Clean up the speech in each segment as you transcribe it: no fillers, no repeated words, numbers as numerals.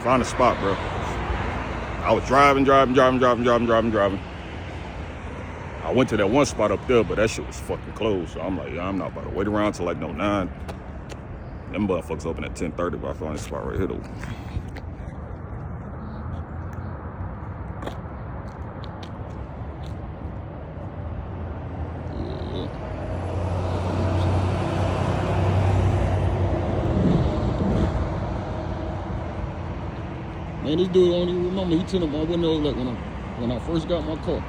Find a spot, bro. I was driving. I went to that one spot up there, but that shit was fucking closed. So I'm like, yeah, I'm not about to wait around till like no 9. Them motherfuckers open at 10:30, but I found a spot right here though. Man, this dude don't even remember. He tinted my window like when I first got my car.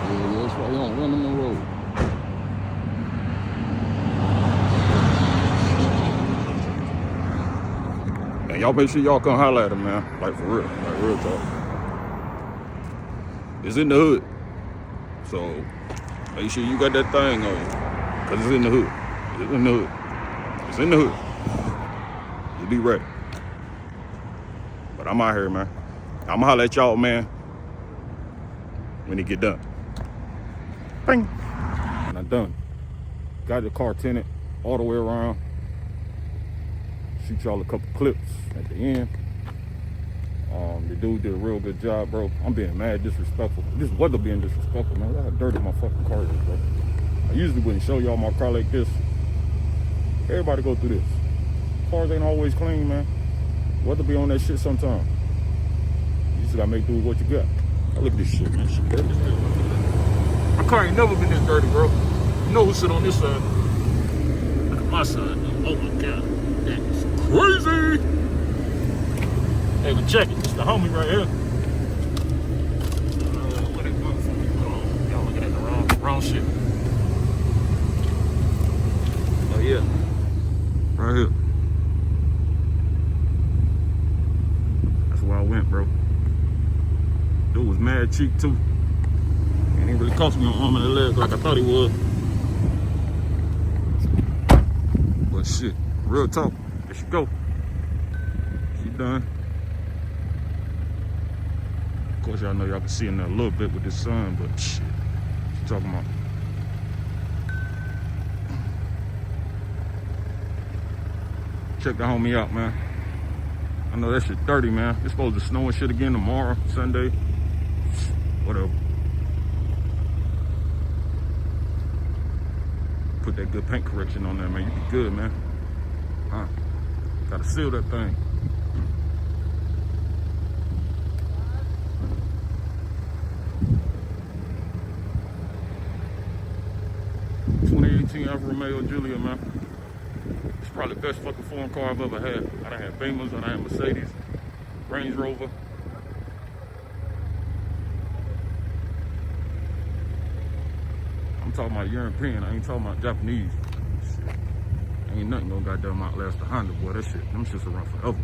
Yeah, that's why you don't run on the road. And y'all make sure y'all come holler at him, man. Like for real. Like real talk. It's in the hood. So make sure you got that thing on you. Cause it's in the hood. It's in the hood. It's in the hood. You be ready. But I'm out here, man. I'ma holler at y'all, man, when it get done. Bang. And I'm done. Got the car tinted all the way around. Shoot y'all a couple clips at the end. The dude did a real good job, bro. I'm being mad disrespectful. This weather being disrespectful, man. Look how dirty my fucking car is, bro. I usually wouldn't show y'all my car like this. Everybody go through this. Cars ain't always clean, man. Weather be on that shit sometime. You just gotta make do with what you got. Now look at this shit, man. Shit dirty as hell. My car ain't never been this dirty, bro. You know who sit on this side? Look at my side. Oh my god. That is crazy. Hey, but check it. It's the homie right here. What that motherfucker? Y'all looking at the wrong shit. Oh yeah. Right here. That's where I went, bro. Dude was mad cheap too. And he really cost me an arm and a leg like I thought he would. But shit, real talk. There she go. She done. Of course, y'all know y'all can see in there a little bit with this sun, but shit, what you talking about? Check the homie out, man. I know that shit dirty, man. It's supposed to snow and shit again tomorrow, Sunday. Whatever. Put that good paint correction on there, man. You be good, man. Huh? Gotta seal that thing. Alfa Romeo Julia, man. It's probably the best fucking foreign car I've ever had. I done had Beamers, I done had Mercedes, Range Rover. I'm talking about European, I ain't talking about Japanese. Shit. Ain't nothing gonna goddamn outlast the Honda, boy. That shit, them shits will run forever.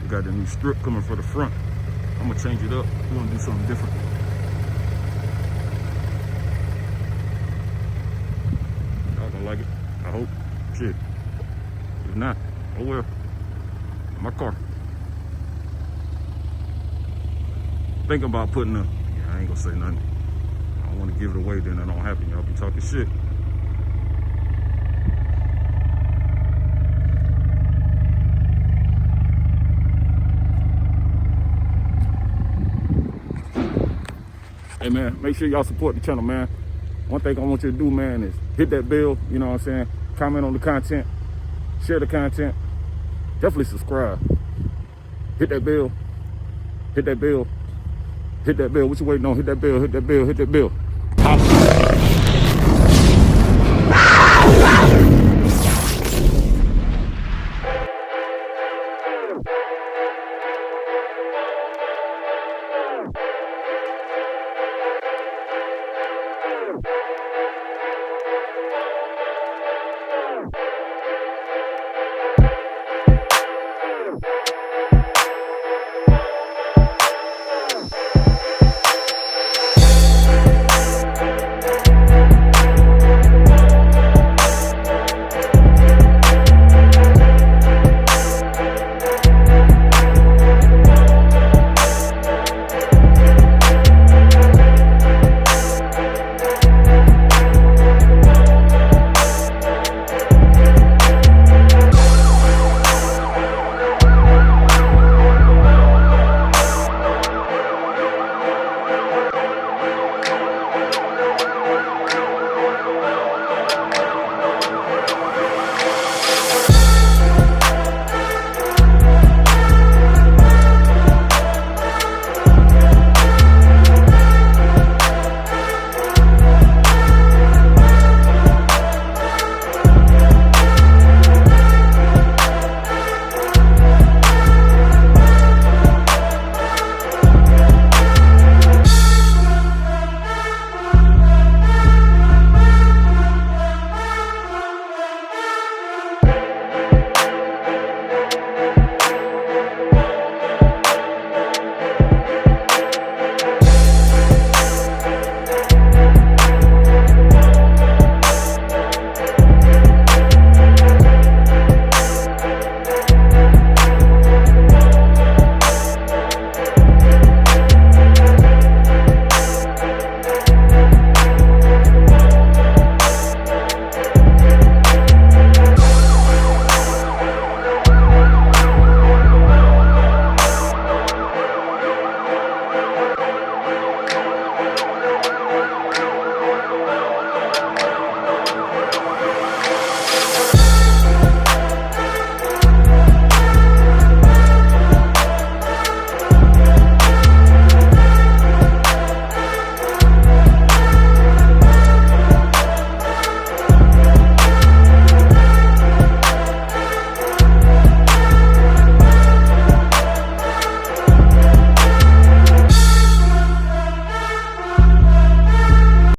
Got the new strip coming for the front. I'm gonna change it up. We're gonna do something different. Y'all gonna like it, I hope. Shit. If not, oh well. My car. Thinking about putting a, yeah, I ain't gonna say nothing. I don't wanna give it away, then it don't happen. Y'all be talking shit. Hey man, make sure y'all support the channel, man. One thing I want you to do, man, is hit that bell, you know what I'm saying? Comment on the content, share the content, definitely subscribe. Hit that bell, hit that bell, hit that bell. What you waiting on? Hit that bell, hit that bell, hit that bell.